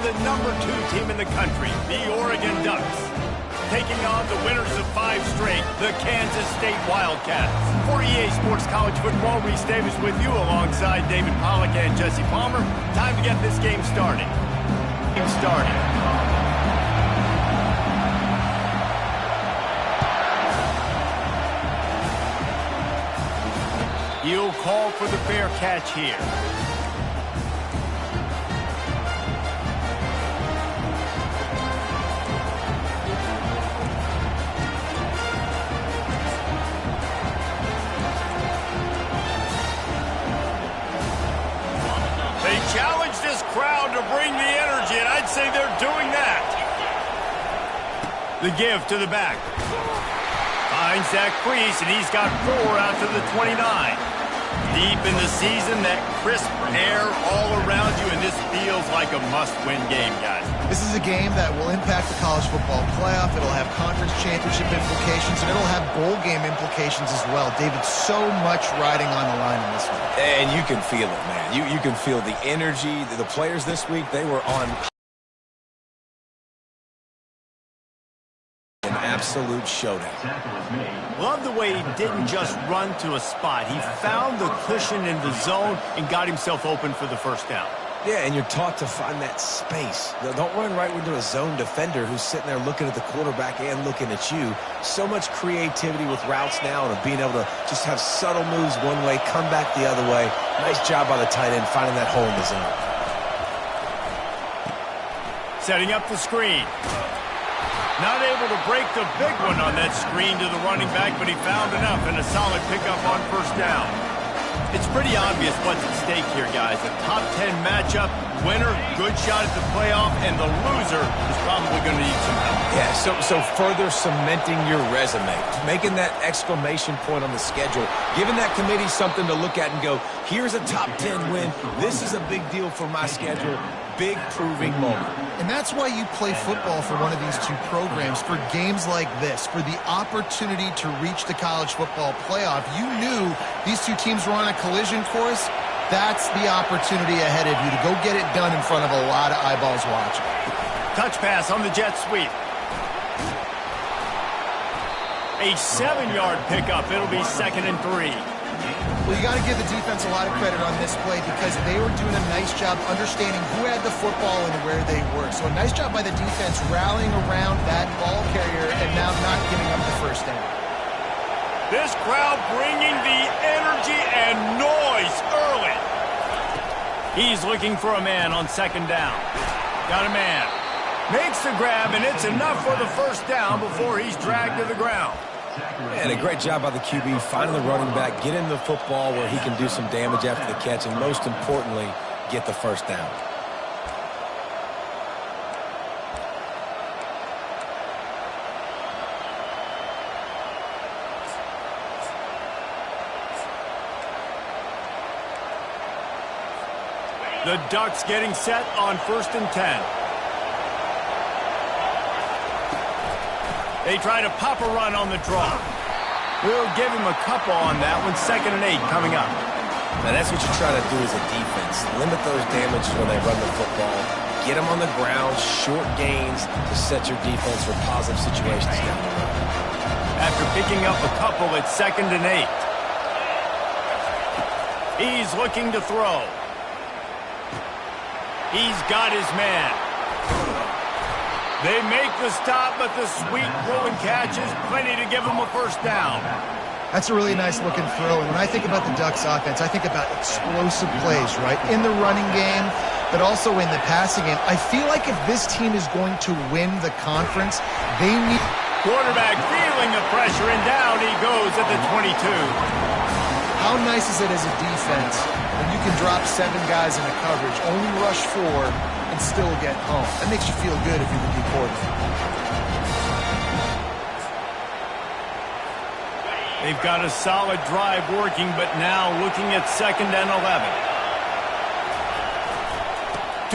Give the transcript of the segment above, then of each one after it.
the #2 team in the country, the Oregon Ducks, taking on the winners of 5 straight, the Kansas State Wildcats. For EA Sports College Football, Reese Davis with you alongside David Pollack and Jesse Palmer. Time to get this game started. He'll call for the fair catch here. They challenge this crowd to bring the energy, and I'd say they're doing that. The give to the back. Finds that crease, and he's got 4 out to the 29. Deep in the season, that crisp air all around you, and this feels like a must-win game, guys. This is a game that will impact the college football playoff. It'll have conference championship implications, and it'll have bowl game implications as well. David, so much riding on the line in this one. And you can feel it, man. You can feel the energy. The players this week, they were on an absolute showdown. Love the way he didn't just run to a spot. He found the cushion in the zone and got himself open for the first down. Yeah, and you're taught to find that space. Don't run right into a zone defender who's sitting there looking at the quarterback and looking at you. So much creativity with routes now and being able to just have subtle moves one way, come back the other way. Nice job by the tight end finding that hole in the zone. Setting up the screen. Not able to break the big one on that screen to the running back, but he found enough and a solid pickup on first down. It's pretty obvious what's at stake here, guys. A top 10 matchup, winner, good shot at the playoff, and the loser is probably going to need some help. Yeah, so further cementing your resume, making that exclamation point on the schedule, giving that committee something to look at and go, here's a top 10 win. This is a big deal for my schedule. Big proving moment. And that's why you play football for one of these two programs, for games like this, for the opportunity to reach the college football playoff. You knew these two teams were on a collision course. That's the opportunity ahead of you to go get it done in front of a lot of eyeballs watching. Touch pass on the jet sweep. A 7-yard pickup. It'll be 2nd and 3. Well, you got to give the defense a lot of credit on this play because they were doing a nice job understanding who had the football and where they were. So a nice job by the defense rallying around that ball carrier and now not giving up the first down. This crowd bringing the energy and noise early. He's looking for a man on 2nd down. Got a man. Makes the grab, and it's enough for the first down before he's dragged to the ground. And a great job by the QB finding the running back, getting the football where he can do some damage after the catch, and most importantly, get the first down. The Ducks getting set on 1st and 10. They try to pop a run on the draw. We'll give him a couple on that one. 2nd and 8 coming up. Now that's what you try to do as a defense. Limit those damages when they run the football. Get them on the ground, short gains to set your defense for positive situations down the road. After picking up a couple, it's 2nd and 8. He's looking to throw. He's got his man. They make the stop, but the sweet throw and catch is plenty to give them a first down. That's a really nice looking throw. And when I think about the Ducks offense, I think about explosive plays, right? In the running game, but also in the passing game. I feel like if this team is going to win the conference, they need... Quarterback feeling the pressure, and down he goes at the 22. How nice is it as a defense when you can drop 7 guys in a coverage, only rush 4, and still get home? That makes you feel good if you're the D coordinator. They've got a solid drive working, but now looking at 2nd and 11.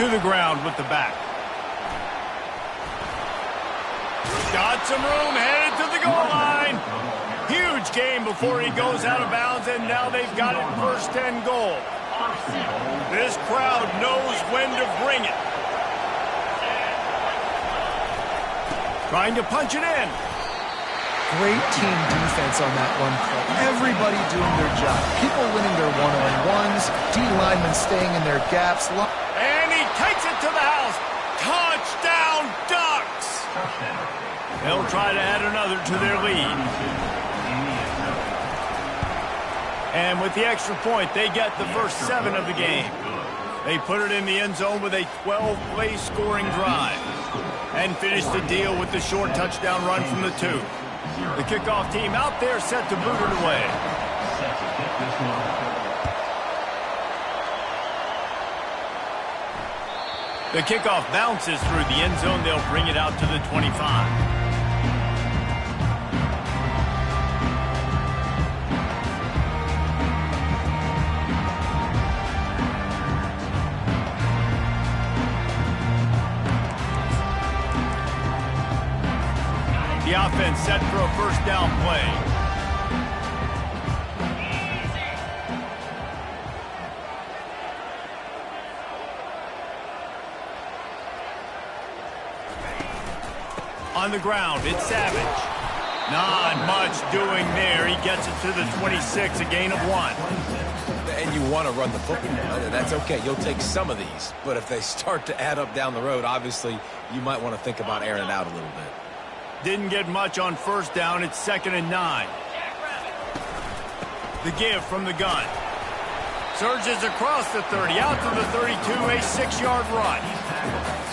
To the ground with the back. Got some room, headed to the goal line. Huge game before he goes out of bounds, and now they've got it 1st and goal. This crowd knows when to bring it. Trying to punch it in. Great team defense on that one play. Everybody doing their job. People winning their one-on-ones. D linemen staying in their gaps. And he takes it to the house. Touchdown, Ducks! They'll try to add another to their lead. And with the extra point, they get the first 7 of the game. They put it in the end zone with a 12-play scoring drive and finish the deal with the short touchdown run from the 2. The kickoff team out there set to boot it away. The kickoff bounces through the end zone. They'll bring it out to the 25. The offense set for a first down play. On the ground, it's Savage. Not much doing there. He gets it to the 26, a gain of 1. And you want to run the football. That's okay. You'll take some of these. But if they start to add up down the road, obviously, you might want to think about airing it out a little bit. Didn't get much on first down. It's 2nd and 9. The give from the gun. Surges across the 30, out to the 32, a 6-yard run.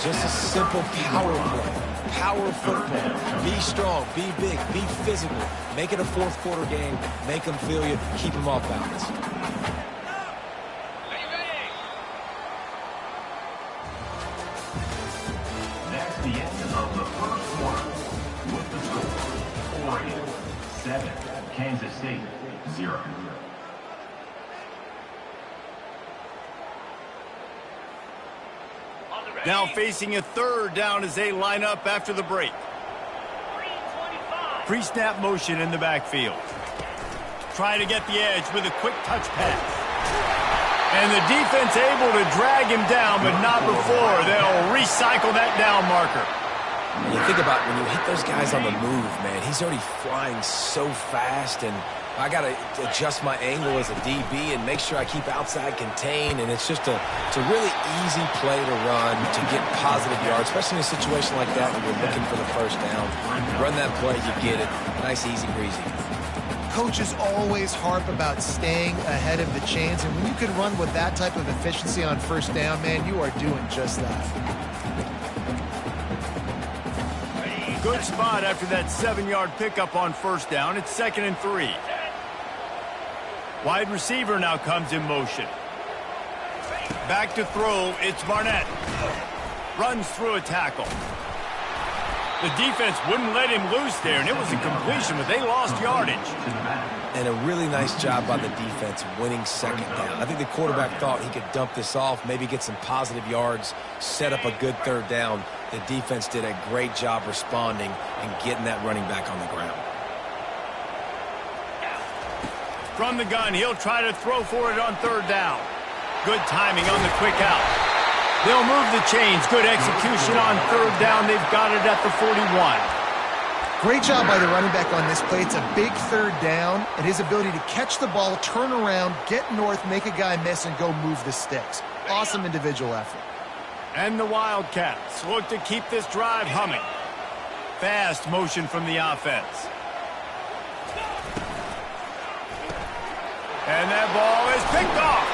Just a simple power play. Power football. Be strong, be big, be physical. Make it a fourth-quarter game. Make them feel you. Keep them off balance. That's the end of the first quarter. With the score, Oregon 7, Kansas State 0. Now facing a 3rd down as they line up after the break. Pre-snap motion in the backfield. Trying to get the edge with a quick touch pass. And the defense able to drag him down, but not before. They'll recycle that down marker. You think about when you hit those guys on the move, man, he's already flying so fast, and I got to adjust my angle as a DB and make sure I keep outside contained, and it's just a really easy play to run to get positive yards, especially in a situation like that when you're looking for the first down. You run that play, you get it. Nice, easy breezy. Coaches always harp about staying ahead of the chains, and when you can run with that type of efficiency on first down, man, you are doing just that. Good spot after that 7-yard pickup on first down. It's 2nd and 3. Wide receiver now comes in motion. Back to throw, it's Barnett. Runs through a tackle. The defense wouldn't let him loose there, and it was a completion, but they lost yardage. And a really nice job by the defense winning 2nd down. I think the quarterback thought he could dump this off, maybe get some positive yards, set up a good 3rd down. The defense did a great job responding and getting that running back on the ground. From the gun, he'll try to throw for it on 3rd down. Good timing on the quick out. They'll move the chains. Good execution on 3rd down. They've got it at the 41. Great job by the running back on this play. It's a big 3rd down, and his ability to catch the ball, turn around, get north, make a guy miss, and go move the sticks. Awesome individual effort. And the Wildcats look to keep this drive humming. Fast motion from the offense. And that ball is picked off.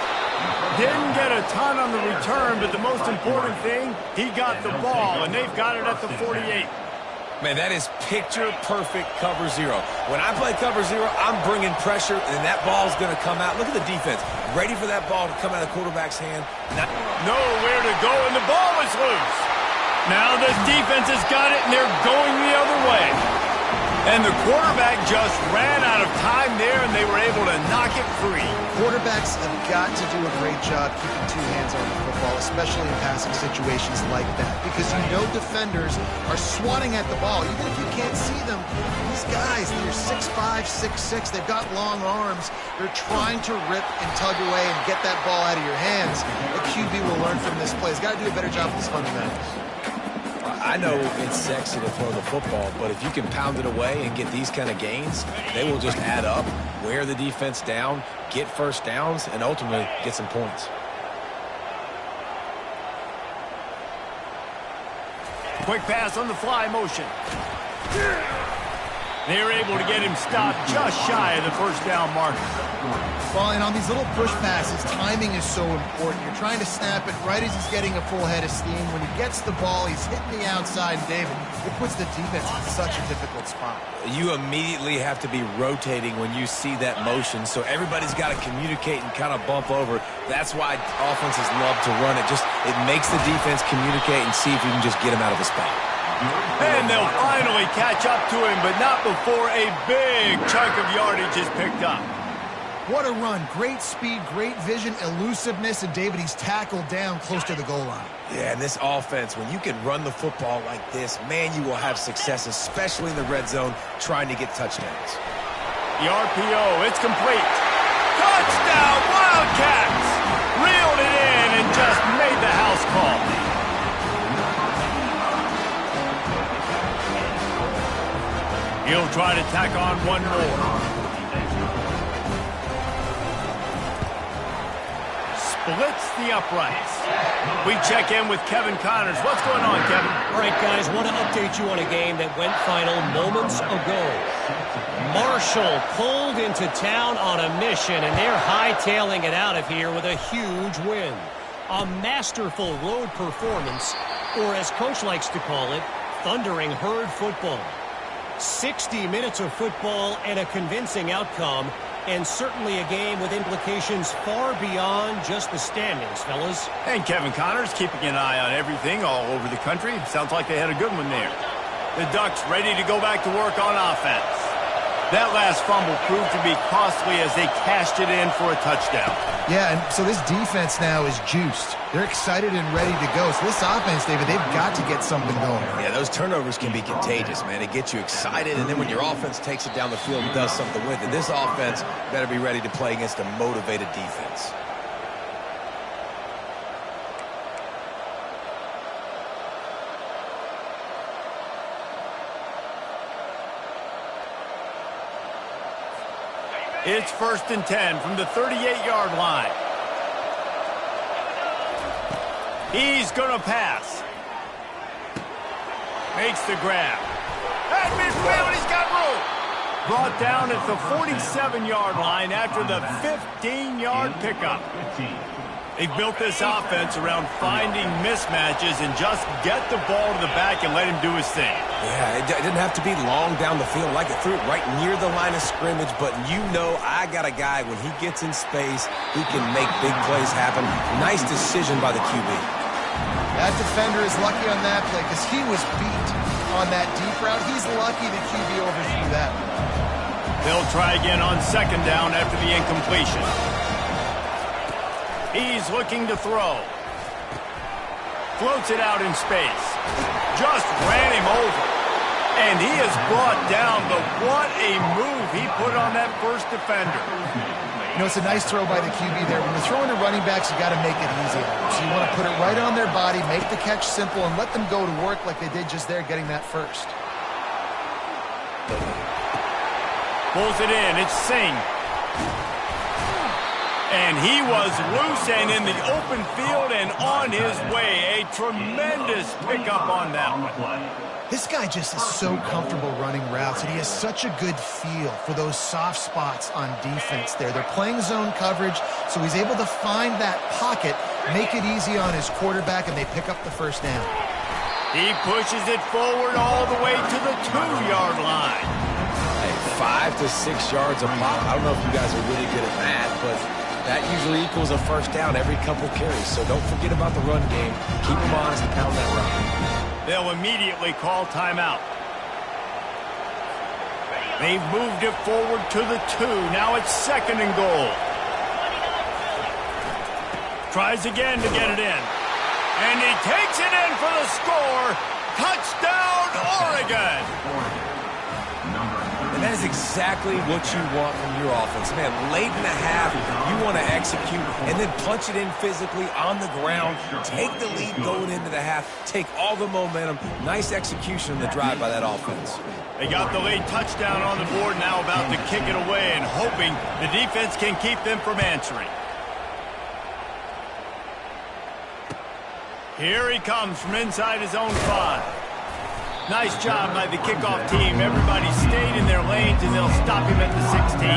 Didn't get a ton on the return, but the most important thing, he got the ball, and they've got it at the 48. Man, that is picture-perfect cover 0. When I play cover 0, I'm bringing pressure, and that ball's going to come out. Look at the defense. Ready for that ball to come out of the quarterback's hand. Nowhere to go, and the ball is loose. Now the defense has got it, and they're going the other way. And the quarterback just ran out of time there, and they were able to knock it free. Quarterbacks have got to do a great job keeping 2 hands on the football, especially in passing situations like that, because you know defenders are swatting at the ball. Even if you can't see them, these guys, they're 6'5", 6'6", they've got long arms. They're trying to rip and tug away and get that ball out of your hands. A QB will learn from this play. He's got to do a better job with his fundamentals. I know it's sexy to throw the football, but if you can pound it away and get these kind of gains, they will just add up, wear the defense down, get first downs, and ultimately get some points. Quick pass on the fly motion. They're able to get him stopped just shy of the first down marker. Well, and on these little push passes, timing is so important. You're trying to snap it right as he's getting a full head of steam. When he gets the ball, he's hitting the outside. And David, it puts the defense in such a difficult spot. You immediately have to be rotating when you see that motion, so everybody's got to communicate and kind of bump over. That's why offenses love to run it. It makes the defense communicate and see if you can just get him out of the spot. And they'll finally catch up to him, but not before a big chunk of yardage is picked up. What a run. Great speed, great vision, elusiveness, and David, he's tackled down close to the goal line. Yeah, and this offense, when you can run the football like this, man, you will have success, especially in the red zone, trying to get touchdowns. The RPO, it's complete. Touchdown, Wildcats! Reeled it in and just made the house call. He'll try to tack on one more. Splits the uprights. We check in with Kevin Connors. What's going on, Kevin? All right, guys, want to update you on a game that went final moments ago. Marshall pulled into town on a mission, and they're hightailing it out of here with a huge win. A masterful road performance, or as Coach likes to call it, thundering herd football. 60 minutes of football and a convincing outcome, and certainly a game with implications far beyond just the standings, fellas. And Kevin Connors keeping an eye on everything all over the country. Sounds like they had a good one there. The Ducks ready to go back to work on offense. That last fumble proved to be costly as they cashed it in for a touchdown. Yeah, and so this defense now is juiced. They're excited and ready to go. So this offense, David, they've got to get something going. Yeah, those turnovers can be contagious, man. It gets you excited, and then when your offense takes it down the field and does something with it, this offense better be ready to play against a motivated defense. It's 1st and 10 from the 38-yard line. He's going to pass. Makes the grab. At midfield, he's got room. Brought down at the 47-yard line after the 15-yard pickup. They've built this offense around finding mismatches and just get the ball to the back and let him do his thing. Yeah, it didn't have to be long down the field. Like it threw it right near the line of scrimmage, but you know I got a guy, when he gets in space, he can make big plays happen. Nice decision by the QB. That defender is lucky on that play because he was beat on that deep route. He's lucky the QB overthrew that. They'll try again on 2nd down after the incompletion. He's looking to throw. Floats it out in space. Just ran him over. And he is brought down, but what a move he put on that first defender. You know, it's a nice throw by the QB there. When you're throwing to running backs, you got to make it easy. So you want to put it right on their body, make the catch simple, and let them go to work like they did just there, getting that first. Pulls it in. It's Singh. And he was loose and in the open field and on his way. A tremendous pickup on that one. This guy just is so comfortable running routes, and he has such a good feel for those soft spots on defense there. They're playing zone coverage, so he's able to find that pocket, make it easy on his quarterback, and they pick up the first down. He pushes it forward all the way to the 2-yard line. Hey, 5 to 6 yards a pop. I don't know if you guys are really good at that, but that usually equals a first down every couple carries. So don't forget about the run game. Keep them honest and pound that run. They'll immediately call timeout. They've moved it forward to the 2. Now it's 2nd and goal. Tries again to get it in. And he takes it in for the score. Touchdown, Oregon. And And that is exactly what you want from your offense. Man, late in the half, you want to execute and then punch it in physically on the ground, take the lead going into the half, take all the momentum. Nice execution on the drive by that offense. They got the late touchdown on the board, now about to kick it away and hoping the defense can keep them from answering. Here he comes from inside his own 5. Nice job by the kickoff team. Everybody stayed in their lanes, and they'll stop him at the 16.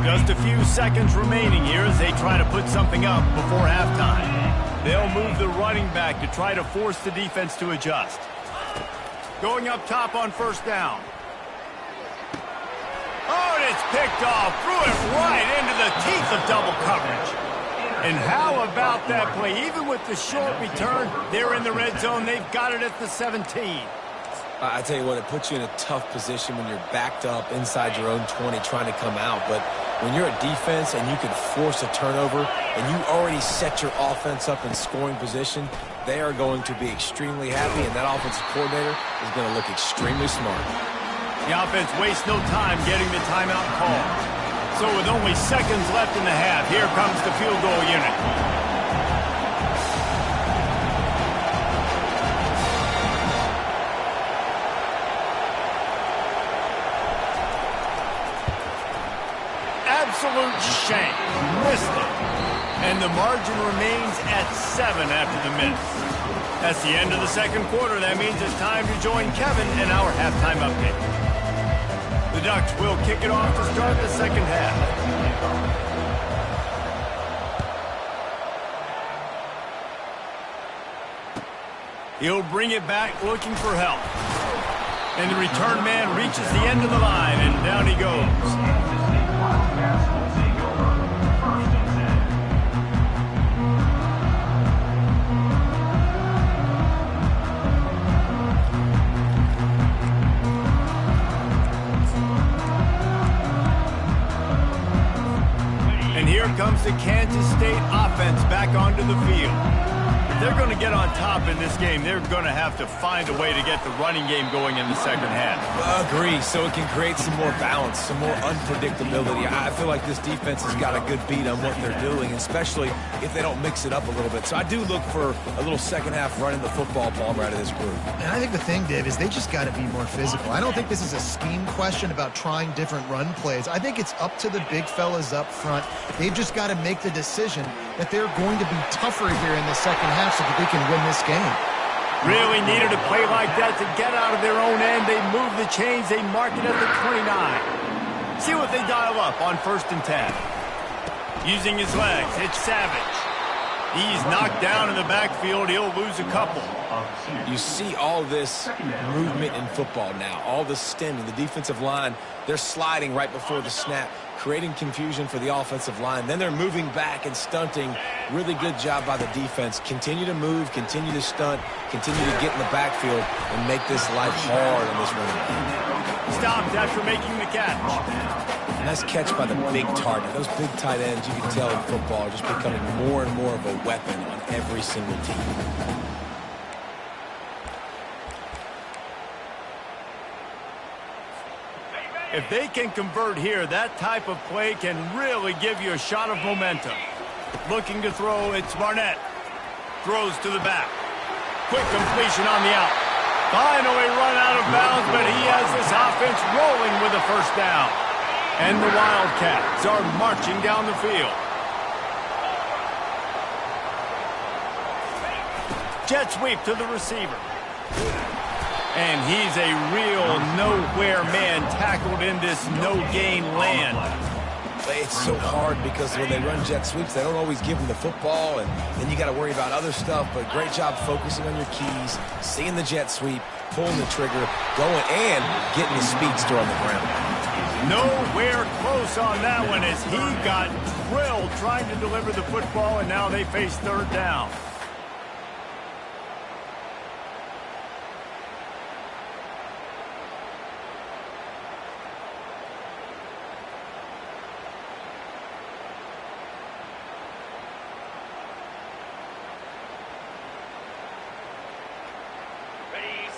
Just a few seconds remaining here as they try to put something up before halftime. They'll move the running back to try to force the defense to adjust. Going up top on first down. Oh, and it's picked off. Threw it right into the teeth of double coverage. And how about that play? Even with the short return, they're in the red zone. They've got it at the 17. I tell you what, it puts you in a tough position when you're backed up inside your own 20 trying to come out. But when you're a defense and you can force a turnover and you already set your offense up in scoring position, they are going to be extremely happy, and that offensive coordinator is going to look extremely smart. The offense wastes no time getting the timeout call. So with only seconds left in the half, here comes the field goal unit. Absolute shame. Missed it. And the margin remains at 7 after the miss. That's the end of the second quarter. That means it's time to join Kevin in our halftime update. The Ducks will kick it off to start the second half. He'll bring it back looking for help. And the return man reaches the end of the line, and down he goes. Here comes the Kansas State offense back onto the field. If they're going to get on top in this game, they're going to have to find a way to get the running game going in the second half. Agree, so it can create some more balance, some more unpredictability. I feel like this defense has got a good beat on what they're doing, especially if they don't mix it up a little bit. So I do look for a little second half running the football ball right of this group. And I think the thing, Dave, is they just got to be more physical. I don't think this is a scheme question about trying different run plays. I think it's up to the big fellas up front. They've just got to make the decision that they're going to be tougher here in the second half so that they can win this game. Really needed a play like that to get out of their own end. They move the chains. They mark it at the 29. See what they dial up on 1st and 10. Using his legs, it's Savage. He's knocked down in the backfield. He'll lose a couple. You see all this movement in football now, all the stemming, the defensive line, they're sliding right before the snap, creating confusion for the offensive line. Then they're moving back and stunting. Really good job by the defense. Continue to move, continue to stunt, continue to get in the backfield and make this life hard on this running back. Stopped after making the catch. Nice catch by the big target. Those big tight ends, you can tell in football, are just becoming more and more of a weapon on every single team. If they can convert here, that type of play can really give you a shot of momentum. Looking to throw, it's Barnett. Throws to the back. Quick completion on the out. Finally run out of bounds, but he has this offense rolling with a first down. And the Wildcats are marching down the field. Jet sweep to the receiver. And he's a real nowhere man tackled in this no-gain land. It's so hard because when they run jet sweeps, they don't always give them the football, and then you got to worry about other stuff. But great job focusing on your keys, seeing the jet sweep, pulling the trigger, going, and getting the speedster on the ground. Nowhere close on that one as he got drilled trying to deliver the football, and now they face third down.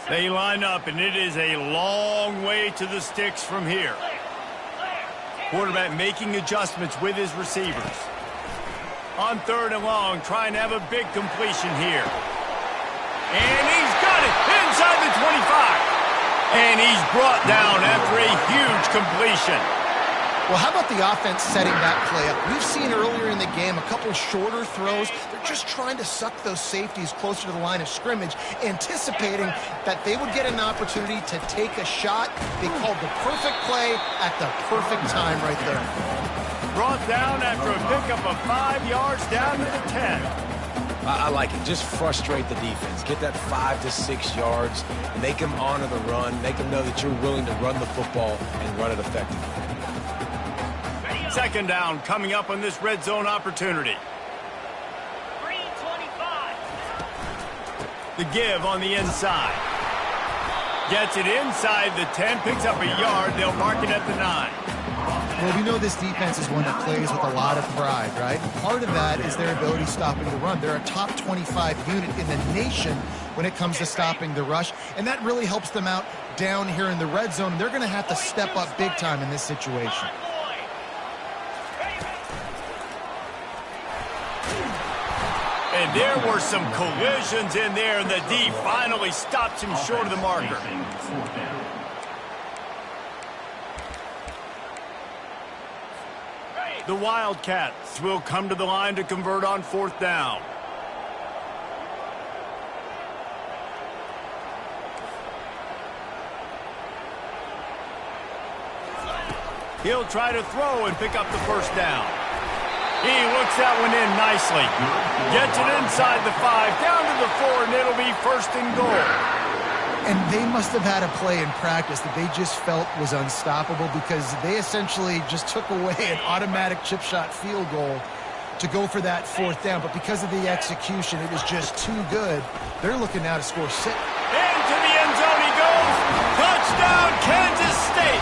They line up, and it is a long way to the sticks from here. Quarterback making adjustments with his receivers. On 3rd and long, trying to have a big completion here. And he's got it inside the 25. And he's brought down after a huge completion. Well, how about the offense setting that play up? We've seen earlier in the game a couple shorter throws. They're just trying to suck those safeties closer to the line of scrimmage, anticipating that they would get an opportunity to take a shot. They called the perfect play at the perfect time right there. Brought down after a pickup of 5 yards down to the 10. I like it. Just frustrate the defense. Get that 5 to 6 yards. Make them honor the run. Make them know that you're willing to run the football and run it effectively. 2nd down coming up on this red zone opportunity. 3:25. The give on the inside. Gets it inside the 10, picks up a yard. They'll mark it at the 9. Well, we know this defense is one that plays with a lot of pride, right? Part of that is their ability stopping the run. They're a top 25 unit in the nation when it comes to stopping the rush, and that really helps them out down here in the red zone. They're going to have to step up big time in this situation. And there were some collisions in there, and the D finally stops him short of the marker. The Wildcats will come to the line to convert on 4th down. He'll try to throw and pick up the 1st down. He looks that one in nicely. Gets it inside the 5, down to the 4, and it'll be 1st and goal. And they must have had a play in practice that they just felt was unstoppable, because they essentially just took away an automatic chip shot field goal to go for that 4th down. But because of the execution, it was just too good. They're looking now to score 6. Into the end zone he goes. Touchdown, Kansas State.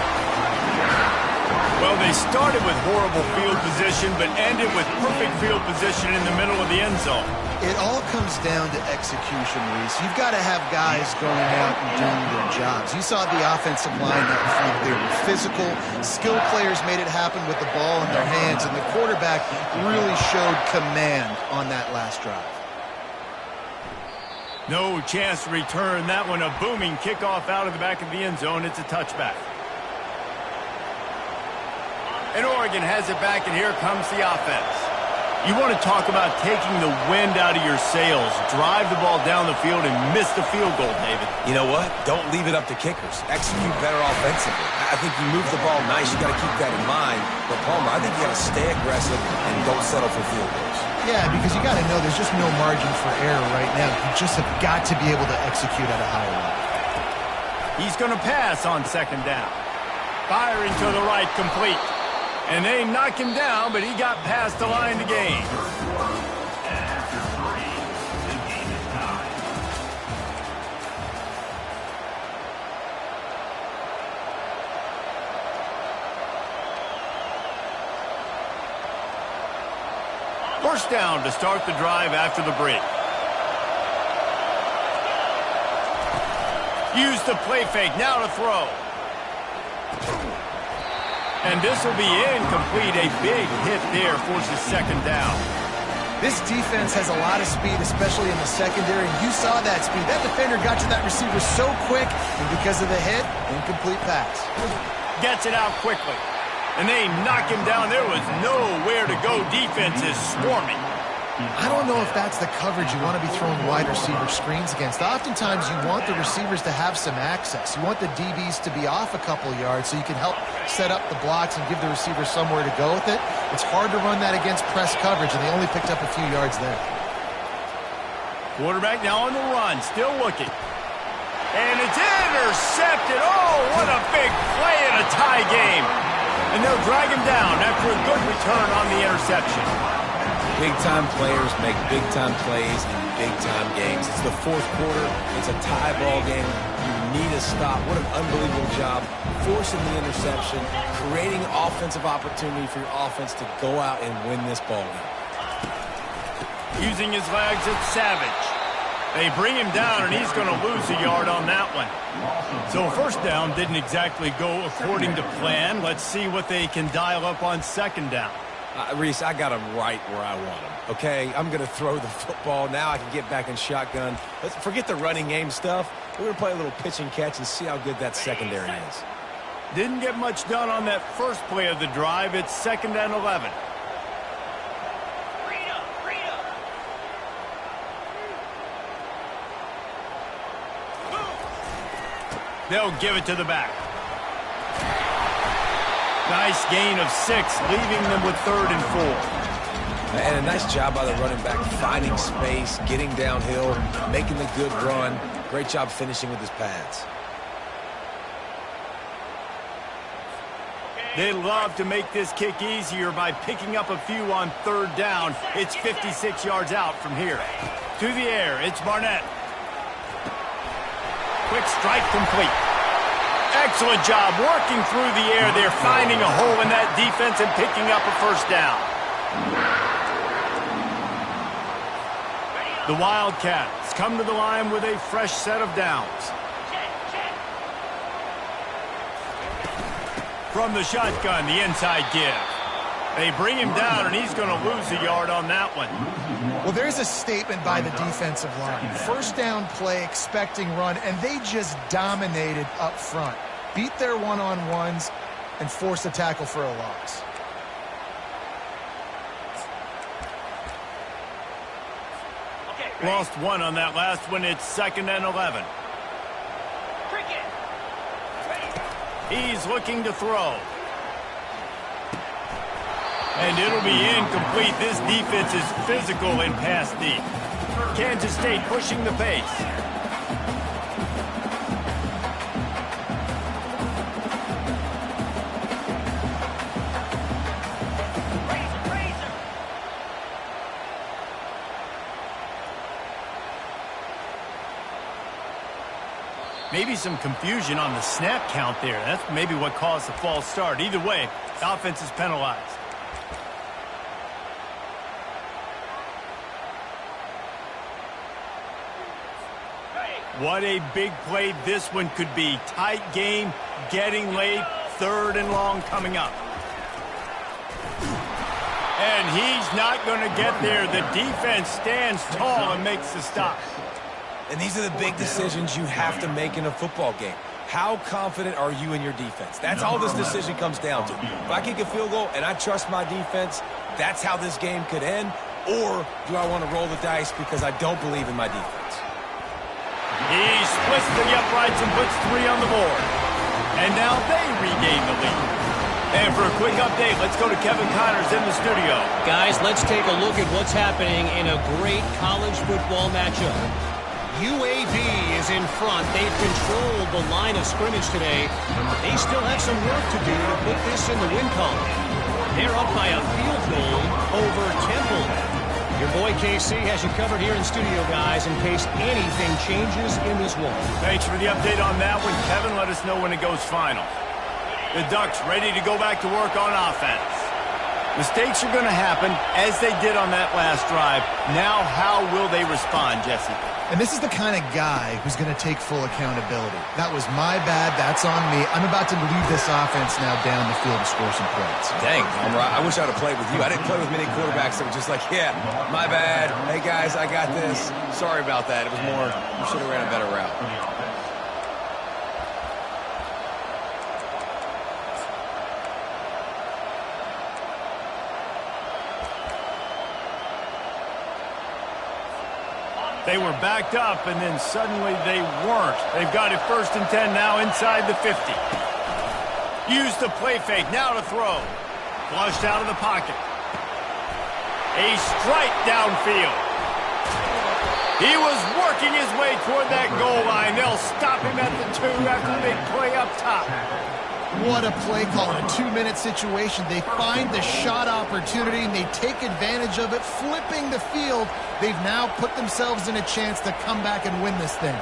Well, they started with horrible field position, but ended with perfect field position in the middle of the end zone. It all comes down to execution, Reese. You've got to have guys going out and doing their jobs. You saw the offensive line up front. They were physical. Skilled players made it happen with the ball in their hands, and the quarterback really showed command on that last drive. No chance to return that one. A booming kickoff out of the back of the end zone. It's a touchback. And Oregon has it back, and here comes the offense. You want to talk about taking the wind out of your sails. Drive the ball down the field and miss the field goal, David. You know what? Don't leave it up to kickers. Execute better offensively. I think you move the ball nice. You got to keep that in mind. But, Palmer, I think you got to stay aggressive and don't settle for field goals. Yeah, because you got to know there's just no margin for error right now. You just have got to be able to execute at a high level. He's going to pass on 2nd down. Firing to the right, complete. And they knock him down, but he got past the line to gain. After 3, the game is tied. First down to start the drive after the break. Use the play fake, now to throw. And this will be incomplete. A big hit there forces 2nd down. This defense has a lot of speed, especially in the secondary. You saw that speed. That defender got to that receiver so quick, and because of the hit, incomplete pass. Gets it out quickly. And they knock him down. There was nowhere to go. Defense is swarming. I don't know if that's the coverage you want to be throwing wide receiver screens against. Oftentimes, you want the receivers to have some access. You want the DBs to be off a couple yards so you can help set up the blocks and give the receiver somewhere to go with it. It's hard to run that against press coverage, and they only picked up a few yards there. Quarterback now on the run, still looking. And it's intercepted. Oh, what a big play in a tie game. And they'll drag him down after a good return on the interception. Big-time players make big-time plays in big-time games. It's the 4th quarter. It's a tie ball game. You need a stop. What an unbelievable job forcing the interception, creating offensive opportunity for your offense to go out and win this ball game. Using his legs, it's Savage. They bring him down, and he's going to lose a yard on that one. So first down didn't exactly go according to plan. Let's see what they can dial up on second down. Reese, I got him right where I want him, okay? I'm going to throw the football. Now I can get back in shotgun. Let's forget the running game stuff. We're going to play a little pitch and catch and see how good that secondary is. Didn't get much done on that first play of the drive. It's 2nd and 11. They'll give it to the back. Nice gain of 6, leaving them with 3rd and 4. And a nice job by the running back, finding space, getting downhill, making the good run. Great job finishing with his pads. They love to make this kick easier by picking up a few on 3rd down. It's 56 yards out from here. To the air, it's Barnett. Quick strike complete. Excellent job working through the air. They're finding a hole in that defense and picking up a first down. The Wildcats come to the line with a fresh set of downs. From the shotgun, the inside give. They bring him down, and he's going to lose a yard on that one. Well, there's a statement by the defensive line. First down play, expecting run, and they just dominated up front. Beat their one-on-ones and forced a tackle for a loss. Lost 1 on that last one. It's 2nd and 11. He's looking to throw. And it'll be incomplete. This defense is physical in pass deep. Kansas State pushing the pace. Maybe some confusion on the snap count there. That's maybe what caused the false start. Either way, the offense is penalized. What a big play this one could be. Tight game, getting late, 3rd and long coming up. And he's not going to get there. The defense stands tall and makes the stop. And these are the big decisions you have to make in a football game. How confident are you in your defense? That's all this decision comes down to. If I kick a field goal and I trust my defense, that's how this game could end. Or do I want to roll the dice because I don't believe in my defense? He splits the uprights and puts 3 on the board. And now they regain the lead. And for a quick update, let's go to Kevin Connors in the studio. Guys, let's take a look at what's happening in a great college football matchup. UAB is in front. They've controlled the line of scrimmage today. They still have some work to do to put this in the win column. They're up by a field goal over Temple. Your boy KC has you covered here in studio, guys, in case anything changes in this one. Thanks for the update on that one, Kevin. Let us know when it goes final. The Ducks ready to go back to work on offense. Mistakes are going to happen, as they did on that last drive. Now, how will they respond, Jesse? And this is the kind of guy who's going to take full accountability. That was my bad. That's on me. I'm about to lead this offense now down the field to score some points. Dang, I wish I would have played with you. I didn't play with many quarterbacks that were just like, yeah, my bad. Hey, guys, I got this. Sorry about that. It was more, you should have ran a better route. They were backed up, and then suddenly they weren't. They've got it 1st and 10 now inside the 50. Use the play fake, now to throw. Flushed out of the pocket. A strike downfield. He was working his way toward that goal line. They'll stop him at the 2 after the big play up top. What a play call in a 2-minute situation. They find the shot opportunity, and they take advantage of it, flipping the field. They've now put themselves in a chance to come back and win this thing.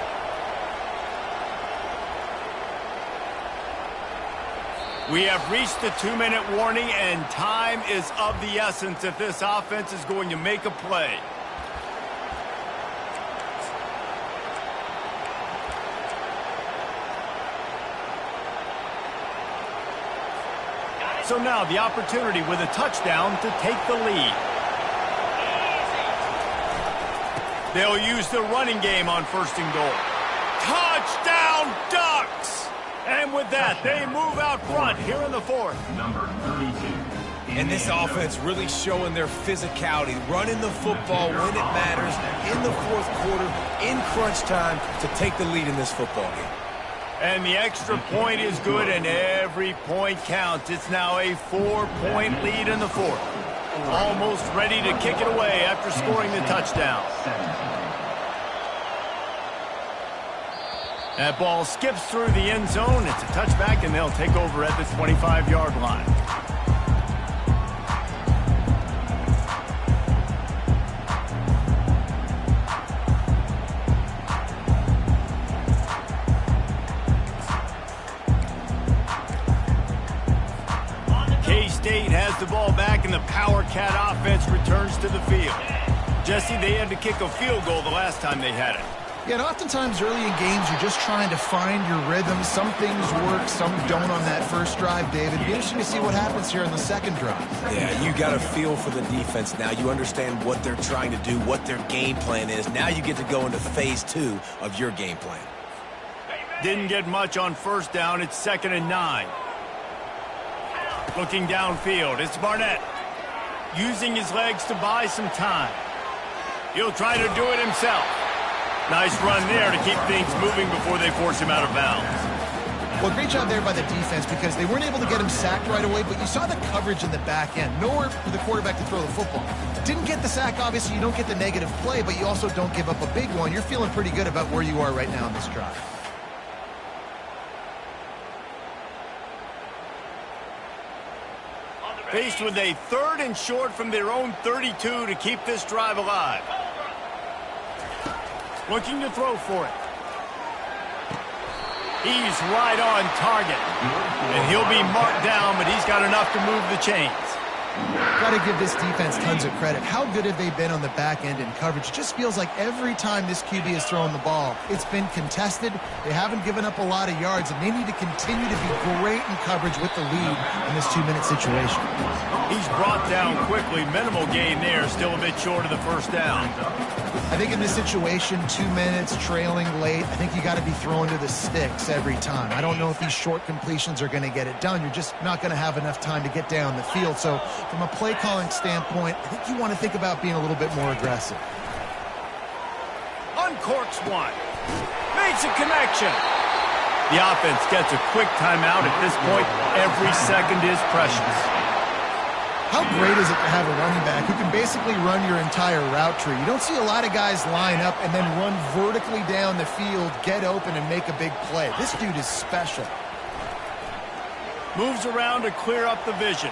We have reached the 2-minute warning, and time is of the essence if this offense is going to make a play. So now the opportunity with a touchdown to take the lead. They'll use the running game on 1st and goal. Touchdown Ducks! And with that, they move out front here in the 4th. Number 32. And this offense really showing their physicality, running the football when it matters, in the 4th quarter, in crunch time, to take the lead in this football game. And the extra point is good, and every point counts. It's now a 4-point lead in the 4th. Almost ready to kick it away after scoring the touchdown. That ball skips through the end zone. It's a touchback, and they'll take over at the 25-yard line. K-State has the ball back, and the Power Cat offense returns to the field. Jesse, they had to kick a field goal the last time they had it. Yeah, and oftentimes early in games, you're just trying to find your rhythm. Some things work, some don't on that first drive, David. It'll be interesting to see what happens here in the second drive. Yeah, you got a feel for the defense now. You understand what they're trying to do, what their game plan is. Now you get to go into phase 2 of your game plan. Didn't get much on 1st down. It's 2nd and 9. Looking downfield, it's Barnett. Using his legs to buy some time. He'll try to do it himself. Nice run there to keep things moving before they force him out of bounds. Well, great job there by the defense because they weren't able to get him sacked right away, but you saw the coverage in the back end. Nowhere for the quarterback to throw the football. Didn't get the sack, obviously. You don't get the negative play, but you also don't give up a big one. You're feeling pretty good about where you are right now in this drive. Faced with a 3rd and short from their own 32 to keep this drive alive. Looking to throw for it. He's right on target. And he'll be marked down, but he's got enough to move the chains. Got to give this defense tons of credit. How good have they been on the back end in coverage? It just feels like every time this QB is throwing the ball, it's been contested. They haven't given up a lot of yards, and they need to continue to be great in coverage with the lead in this 2-minute situation. He's brought down quickly. Minimal gain there, still a bit short of the 1st down. I think in this situation, 2 minutes, trailing late, I think you got to be throwing to the sticks every time. I don't know if these short completions are going to get it done. You're just not going to have enough time to get down the field. So from a play calling standpoint, I think you want to think about being a little bit more aggressive. Uncorks one. Makes a connection. The offense gets a quick timeout. At this point, every second is precious. How great is it to have a running back who can basically run your entire route tree? You don't see a lot of guys line up and then run vertically down the field, get open, and make a big play. This dude is special. Moves around to clear up the vision.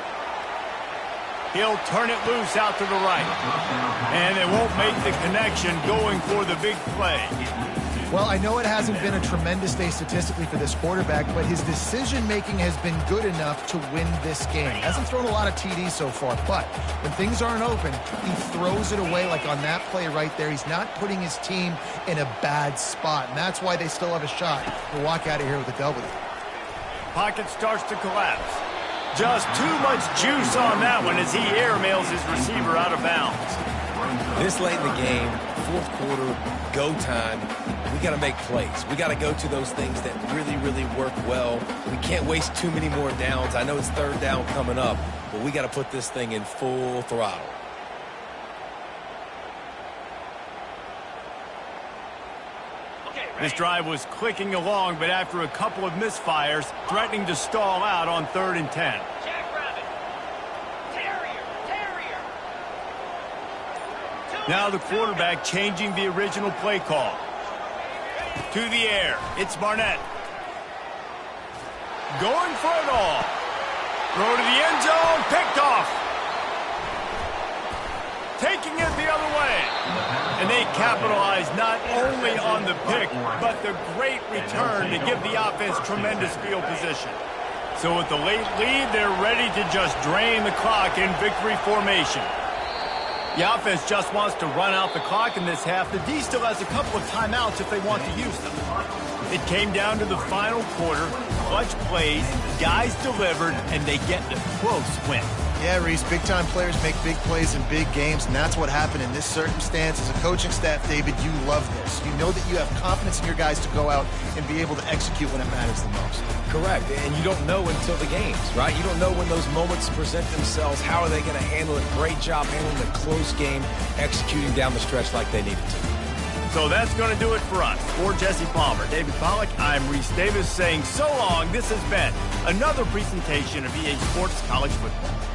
He'll turn it loose out to the right. And it won't make the connection going for the big play. Well, I know it hasn't been a tremendous day statistically for this quarterback, but his decision-making has been good enough to win this game. He hasn't thrown a lot of TDs so far, but when things aren't open, he throws it away like on that play right there. He's not putting his team in a bad spot, and that's why they still have a shot to walk out of here with a W. Pocket starts to collapse. Just too much juice on that one as he airmails his receiver out of bounds. This late in the game, 4th quarter, go time, we got to make plays. We got to go to those things that really, really work well. We can't waste too many more downs. I know it's 3rd down coming up, but we got to put this thing in full throttle. This drive was clicking along, but after a couple of misfires, threatening to stall out on 3rd and 10. Now the quarterback changing the original play call. To the air, it's Barnett. Going for it all. Throw to the end zone, picked off. Taking it the other way. And they capitalize not only on the pick, but the great return to give the offense tremendous field position. So with the late lead, they're ready to just drain the clock in victory formation. The offense just wants to run out the clock in this half. The D still has a couple of timeouts if they want to use them. It came down to the final quarter. Clutch plays, guys delivered, and they get the close win. Yeah, Reese, big-time players make big plays in big games, and that's what happened in this circumstance. As a coaching staff, David, you love this. You know that you have confidence in your guys to go out and be able to execute when it matters the most. Correct, and you don't know until the games, right? You don't know when those moments present themselves. How are they going to handle it? Great job handling the close game, executing down the stretch like they needed to. So that's going to do it for us. For Jesse Palmer, David Pollack, I'm Reese Davis saying so long. This has been another presentation of EA Sports College Football.